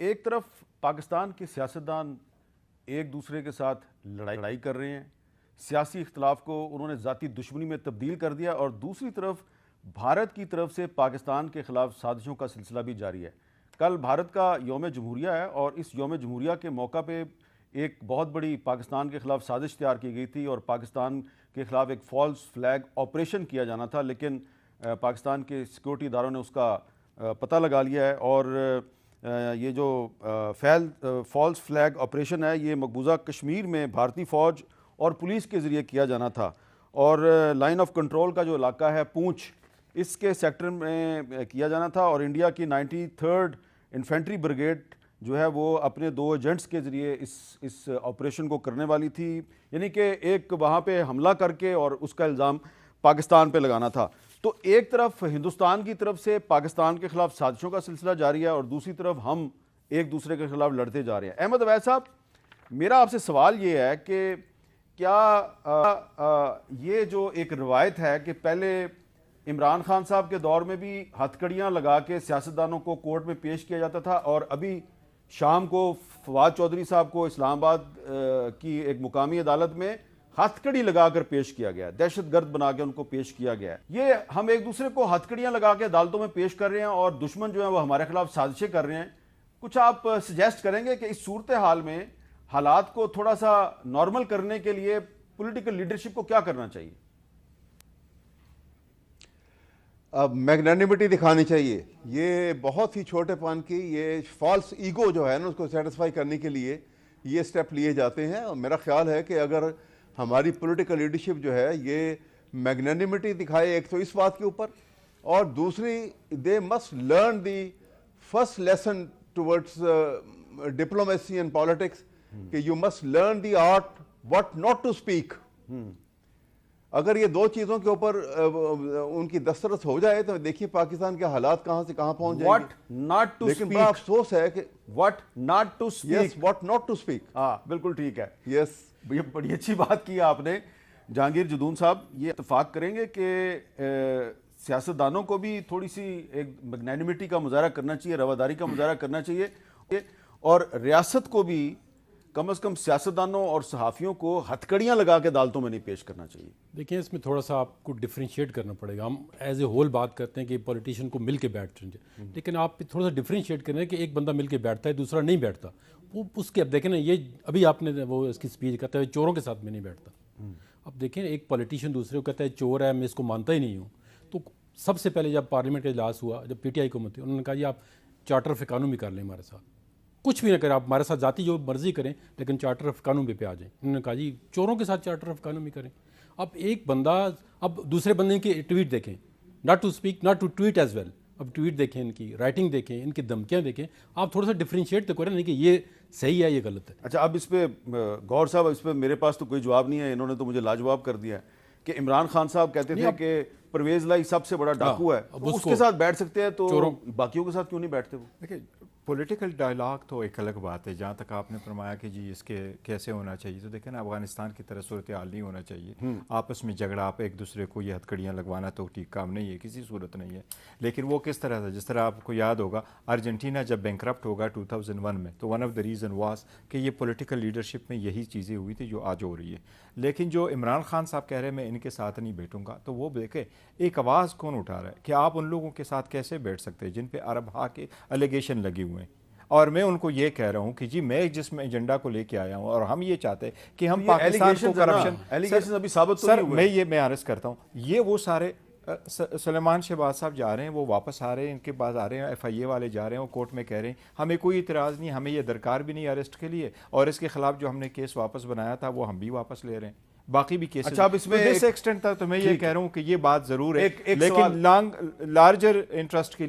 ایک طرف پاکستان کے سیاستدان ایک دوسرے کے ساتھ لڑائی کر رہے ہیں، سیاسی اختلاف کو انہوں نے ذاتی دشمنی میں تبدیل کر دیا، اور دوسری طرف بھارت کی طرف سے پاکستان کے خلاف سازشوں کا سلسلہ بھی جاری ہے۔ کل بھارت کا یوم جمہوریہ ہے، اور اس یوم جمہوریہ کے موقع پہ ایک بہت بڑی پاکستان کے خلاف سازش تیار کی گئی تھی، اور پاکستان کے خلاف ایک فالس فلیگ آپریشن کیا جانا تھا، لیکن پاکستان کے سیکورٹی اداروں نے اس کا پتہ لگا لیا ہے، اور یہ جو فالس فلیگ آپریشن ہے یہ مقبوضہ کشمیر میں بھارتی فوج اور پولیس کے ذریعے کیا جانا تھا، اور لائن آف کنٹرول کا جو علاقہ ہے پونچھ، اس کے سیکٹر میں کیا جانا تھا، اور انڈیا کی 93rd انفینٹری بریگیڈ جو ہے وہ اپنے 2 ایجنٹس کے ذریعے اس آپریشن کو کرنے والی تھی، یعنی کہ ایک وہاں پہ حملہ کر کے اور اس کا الزام پاکستان پہ لگانا تھا۔ تو ایک طرف ہندوستان کی طرف سے پاکستان کے خلاف سازشوں کا سلسلہ جاری ہے، اور دوسری طرف ہم ایک دوسرے کے خلاف لڑتے جا رہے ہیں۔ احمد عویس صاحب، میرا آپ سے سوال یہ ہے کہ کیا یہ جو ایک روایت ہے کہ پہلے عمران خان صاحب کے دور میں بھی ہتھ کڑیاں لگا کے سیاستدانوں کو کورٹ میں پیش کیا جاتا تھا، اور ابھی شام کو فواد چودھری صاحب کو اسلام آباد کی ایک مقامی عدالت میں ہتھ کڑی لگا کر پیش کیا گیا ہے، دہشت گرد بنا کے ان کو پیش کیا گیا ہے۔ یہ ہم ایک دوسرے کو ہتھ کڑیاں لگا کے عدالتوں میں پیش کر رہے ہیں، اور دشمن جو ہیں وہ ہمارے خلاف سازشیں کر رہے ہیں۔ کچھ آپ سجیسٹ کریں گے کہ اس صورتحال میں حالات کو تھوڑا سا نارمل کرنے کے لیے پولیٹیکل لیڈرشپ کو کیا کرنا چاہیے؟ اب میگنانیمٹی دکھانی چاہیے۔ یہ بہت ہی چھوٹے پن کی یہ فالس ایگو جو ہے نا اس کو سیٹسفائی کرنے کے لیے یہ سٹیپ لیے جاتے ہیں، اور میرا خیال ہے کہ اگر ہماری پولیٹیکل لیڈرشپ جو ہے یہ میگنانیمٹی دکھائے ایک تو اس بات کے اوپر، اور دوسری they must learn the first lesson towards diplomacy and politics کہ you must learn the art what not to speak. اگر یہ 2 چیزوں کے اوپر ان کی دسترس ہو جائے تو دیکھیے پاکستان کے حالات کہاں سے کہاں پہنچ جائیں گے۔ لیکن بڑا افسوس ہے کہ what not to speak, what not to speak, ہاں بالکل ٹھیک ہے۔ یس، یہ بڑی اچھی بات کی آپ نے۔ جہانگیر جدون صاحب، یہ اتفاق کریں گے کہ سیاستدانوں کو بھی تھوڑی سی ایک میگنانیمٹی کا مظاہرہ کرنا چاہیے، رواداری کا مظاہرہ کرنا چاہیے، اور ریاست کو بھی کم از کم سیاستدانوں اور صحافیوں کو ہتھ کڑیاں لگا کے عدالتوں میں نہیں پیش کرنا چاہیے؟ دیکھیں، اس میں تھوڑا سا آپ کو ڈفرینشیٹ کرنا پڑے گا۔ ہم ایز اے ہول بات کرتے ہیں کہ پولیٹیشین کو مل کے بیٹھ رہے ہیں، لیکن آپ تھوڑا سا ڈفرینشیٹ کریں کہ ایک بندہ مل کے بیٹھتا ہے دوسرا نہیں بیٹھتا، وہ اس کے اب دیکھیں نا، یہ ابھی آپ نے وہ اس کی اسپیچ کرتا ہے چوروں کے ساتھ میں نہیں بیٹھتا۔ اب دیکھیں ایک پولیٹیشین دوسرے کو کہتا ہے چور ہے، میں اس کو مانتا ہی نہیں ہوں، تو سب سے پہلے جب پارلیمنٹ کا اجلاس ہوا، جب پی ٹی آئی حکومت تھی، انہوں نے کہا جی آپ چارٹر آف قانون بھی کر لیں ہمارے ساتھ، کچھ بھی نہ کریں آپ ہمارے ساتھ ذاتی جو مرضی کریں، لیکن چارٹر آف قانون بھی پہ آ جائیں۔ انہوں نے کہا جی چوروں کے ساتھ چارٹر آف قانون بھی کریں۔ اب ایک بندہ، اب دوسرے بندے کی ٹویٹ دیکھیں، not to speak not to tweet as well, اب ٹویٹ دیکھیں، ان کی رائٹنگ دیکھیں، ان کی دھمکیاں دیکھیں، آپ تھوڑا سا ڈفرینشیٹ تو کریں نہیں کہ یہ صحیح ہے یہ غلط ہے۔ اچھا، اب اس پہ گور صاحب، اس پہ میرے پاس تو کوئی جواب نہیں ہے، انہوں نے تو مجھے لاجواب کر دیا ہے کہ عمران خان صاحب کہتے تھے کہ پرویز لائی سب سے بڑا ڈاکو ہے، اس کے ساتھ بیٹھ سکتے ہیں تو باقیوں کے ساتھ کیوں نہیں بیٹھتے وہ؟ دیکھیں، پولیٹیکل ڈائلاگ تو ایک الگ بات ہے۔ جہاں تک آپ نے فرمایا کہ جی اس کے کیسے ہونا چاہیے، تو دیکھیں نا افغانستان کی طرح صورتحال نہیں ہونا چاہیے۔ آپس میں جھگڑا، آپ ایک دوسرے کو یہ ہتھ کڑیاں لگوانا تو ٹھیک کام نہیں ہے، کسی صورت نہیں ہے۔ لیکن وہ کس طرح سے، جس طرح آپ کو یاد ہوگا ارجنٹینا جب بینکرپٹ ہوگا 2001 میں، تو one of the reason was کہ یہ پولیٹیکل لیڈرشپ میں یہی چیزیں ہوئی تھی جو آج ہو رہی ہے۔ لیکن جو عمران خان صاحب کہہ رہے ہیں میں ان کے ساتھ نہیں بیٹھوں گا، تو وہ دیکھیں ایک آواز کون اٹھا رہا ہے کہ آپ ان لوگوں کے ساتھ کیسے بیٹھ سکتے ہیں جن پہ عرب ہا کے الیگیشن لگے ہوئے ہیں۔ اور میں ان کو یہ کہہ رہا ہوں کہ جی میں جس میں ایجنڈا کو لے کے آیا ہوں، اور ہم یہ چاہتے ہیں کہ ہم پاکستان کو کرپشن، ابھی ثابت سر میں عرض کرتا ہوں، یہ وہ سارے سلیمان شہباز صاحب جا رہے ہیں، وہ واپس آ رہے ہیں، ان کے بعد آ رہے ہیں ایف آئی اے والے جا رہے ہیں، وہ کورٹ میں کہہ رہے ہیں ہمیں کوئی اعتراض نہیں، ہمیں یہ درکار بھی نہیں اریسٹ کے لیے، اور اس کے خلاف جو ہم نے کیس واپس بنایا تھا وہ ہم بھی واپس لے رہے ہیں، باقی بھی کیسز۔ اچھا، اب اس میں ایکسٹینٹ تک تو میں یہ کہہ رہا ہوں کہ یہ بات ضرور ہے، لیکن لارجر انٹرسٹ کے لیے